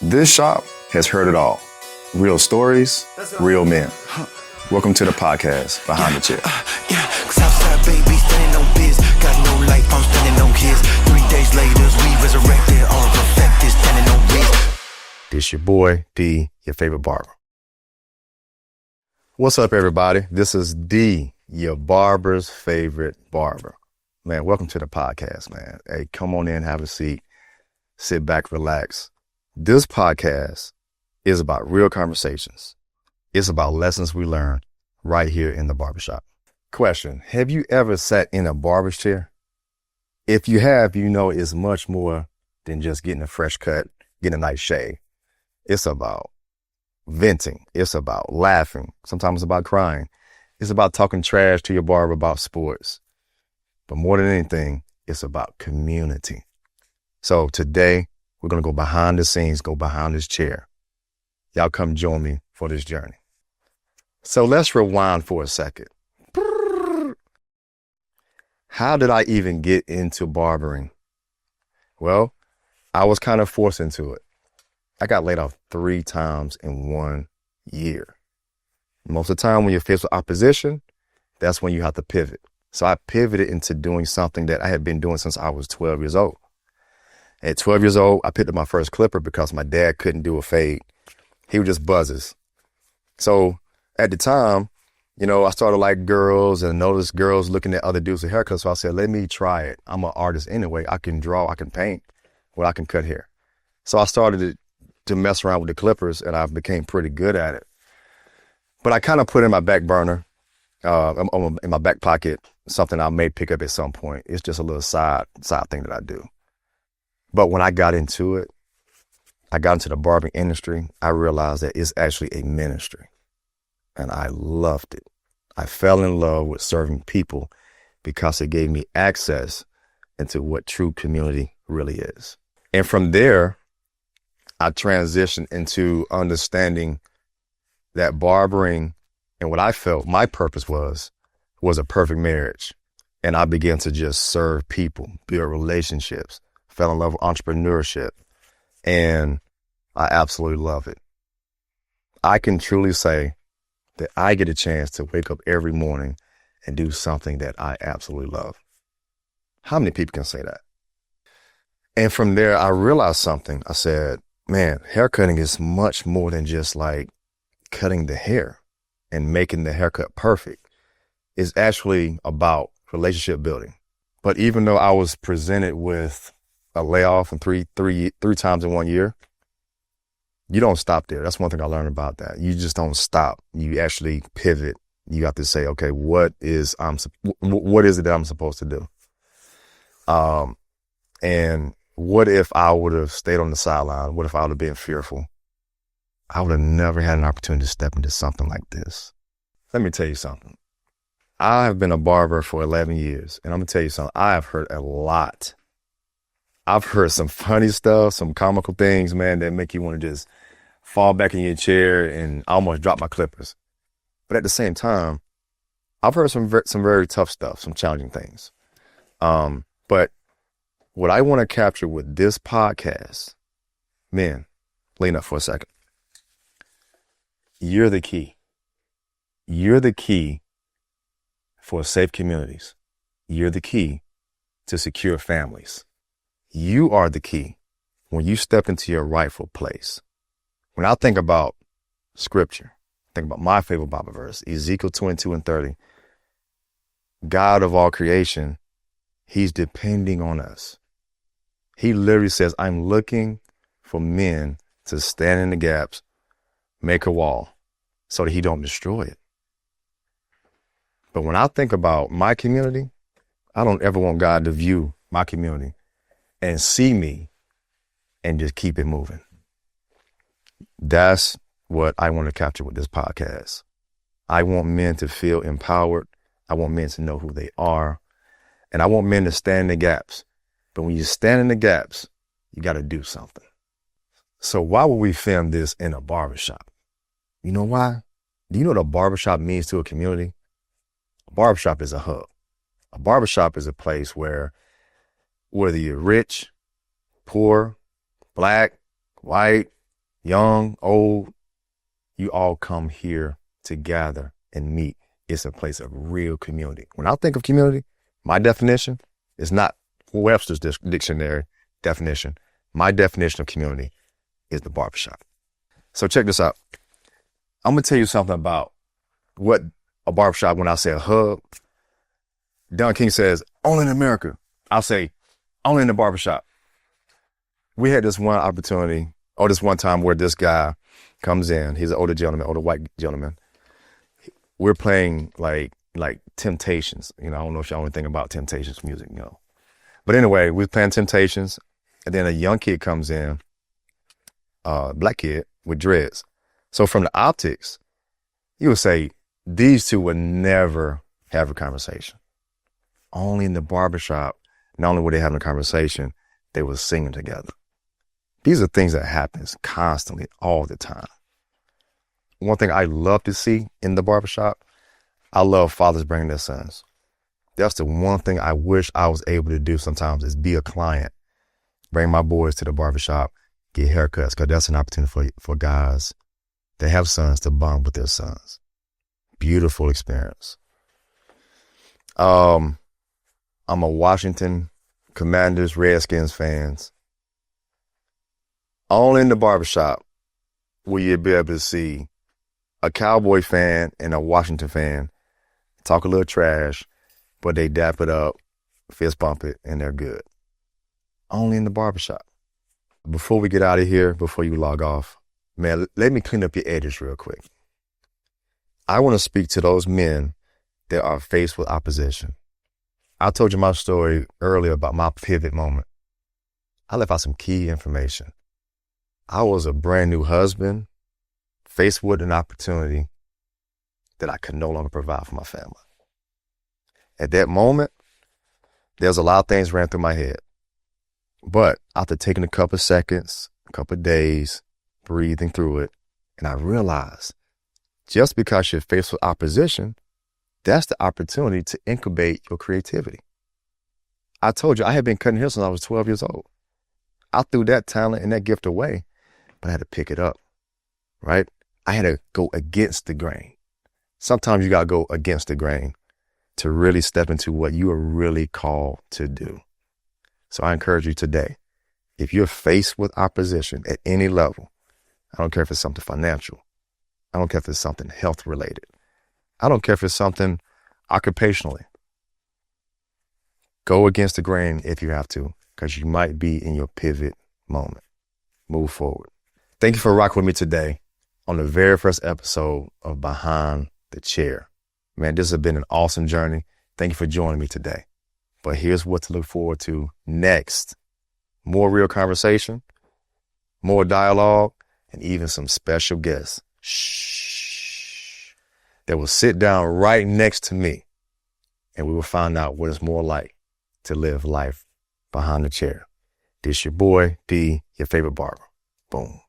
This shop has heard it all. Real stories, real men. Welcome to the podcast, Behind the Chair. Southside baby standing on biz. Got no life, I'm standing on his. 3 days later, we resurrected, all perfected, standing on biz. This your boy, D, your favorite barber. What's up, everybody? This is D, your barber's favorite barber. Man, welcome to the podcast, man. Hey, come on in, have a seat, sit back, relax. This podcast is about real conversations. It's about lessons we learn right here in the barbershop. Question, have you ever sat in a barber's chair? If you have, you know it's much more than just getting a fresh cut, getting a nice shave. It's about venting. It's about laughing. Sometimes it's about crying. It's about talking trash to your barber about sports. But more than anything, it's about community. So today, we're going to go behind the scenes, go behind this chair. Y'all come join me for this journey. So let's rewind for a second. How did I even get into barbering? Well, I was kind of forced into it. I got laid off 3 times in 1 year. Most of the time when you're faced with opposition, that's when you have to pivot. So I pivoted into doing something that I had been doing since I was 12 years old. At 12 years old, I picked up my first clipper because my dad couldn't do a fade. He would just buzzes. So at the time, I started like girls and noticed girls looking at other dudes with haircuts. So I said, let me try it. I'm an artist anyway. I can draw, I can paint, I can cut hair. So I started to mess around with the clippers and I became pretty good at it. But I kind of put in my back burner, in my back pocket, something I may pick up at some point. It's just a little side thing that I do. But when I got into it, I got into the barbering industry, I realized that it's actually a ministry. And I loved it. I fell in love with serving people because it gave me access into what true community really is. And from there, I transitioned into understanding that barbering and what I felt my purpose was a perfect marriage. And I began to just serve people, build relationships, fell in love with entrepreneurship, and I absolutely love it. I can truly say that I get a chance to wake up every morning and do something that I absolutely love. How many people can say that? And from there, I realized something. I said, man, haircutting is much more than just like cutting the hair and making the haircut perfect. It's actually about relationship building. But even though I was presented with a layoff and three times in 1 year, you don't stop there. That's one thing I learned about that. You just don't stop. You actually pivot. You have to say, okay, what is it that I'm supposed to do? And what if I would have stayed on the sideline? What if I would have been fearful? I would have never had an opportunity to step into something like this. Let me tell you something. I have been a barber for 11 years, and I'm going to tell you something. I have heard a lot. I've heard some funny stuff, some comical things, man, that make you want to just fall back in your chair and almost drop my clippers. But at the same time, I've heard some very tough stuff, some challenging things. But what I want to capture with this podcast, men, lean up for a second. You're the key. You're the key for safe communities. You're the key to secure families. You are the key when you step into your rightful place. When I think about scripture, think about my favorite Bible verse, Ezekiel 22:30. God of all creation, he's depending on us. He literally says, I'm looking for men to stand in the gaps, make a wall so that he don't destroy it. But when I think about my community, I don't ever want God to view my community and see me and just keep it moving. That's what I want to capture with this podcast. I want men to feel empowered. I want men to know who they are. And I want men to stand in the gaps. But when you stand in the gaps, you got to do something. So why would we film this in a barbershop? You know why? Do you know what a barbershop means to a community? A barbershop is a hub. A barbershop is a place where whether you're rich, poor, black, white, young, old, you all come here to gather and meet. It's a place of real community. When I think of community, my definition is not Webster's dictionary definition. My definition of community is the barbershop. So check this out. I'm going to tell you something about what a barbershop, when I say a hub, Don King says, only in America. I'll say, only in the barbershop. We had this one opportunity, or this one time where this guy comes in. He's an older white gentleman. We're playing like Temptations. I don't know if y'all know anything about Temptations music, But anyway, we're playing Temptations, and then a young kid comes in, black kid with dreads. So from the optics, you would say these two would never have a conversation. Only in the barbershop, not only were they having a conversation, they were singing together. These are things that happens constantly, all the time. One thing I love to see in the barbershop, I love fathers bringing their sons. That's the one thing I wish I was able to do sometimes, is be a client, bring my boys to the barbershop, get haircuts, because that's an opportunity for guys that have sons to bond with their sons. Beautiful experience. I'm a Washington Commanders, Redskins fans. Only in the barbershop will you be able to see a Cowboy fan and a Washington fan talk a little trash, but they dap it up, fist bump it, and they're good. Only in the barbershop. Before we get out of here, before you log off, man, let me clean up your edges real quick. I want to speak to those men that are faced with opposition. I told you my story earlier about my pivot moment. I left out some key information. I was a brand new husband, faced with an opportunity that I could no longer provide for my family. At that moment, there's a lot of things ran through my head. But after taking a couple of seconds, a couple of days, breathing through it, and I realized just because you're faced with opposition, that's the opportunity to incubate your creativity. I told you I had been cutting hair since I was 12 years old. I threw that talent and that gift away, but I had to pick it up, right? I had to go against the grain. Sometimes you got to go against the grain to really step into what you are really called to do. So I encourage you today, if you're faced with opposition at any level, I don't care if it's something financial, I don't care if it's something health related, I don't care if it's something occupationally, go against the grain if you have to, because you might be in your pivot moment. Move forward. Thank you for rocking with me today on the very first episode of Behind the Chair. Man, this has been an awesome journey. Thank you for joining me today. But here's what to look forward to next. More real conversation, more dialogue, and even some special guests. Shh. That will sit down right next to me, and we will find out what it's more like to live life behind the chair. This your boy, D, your favorite barber. Boom.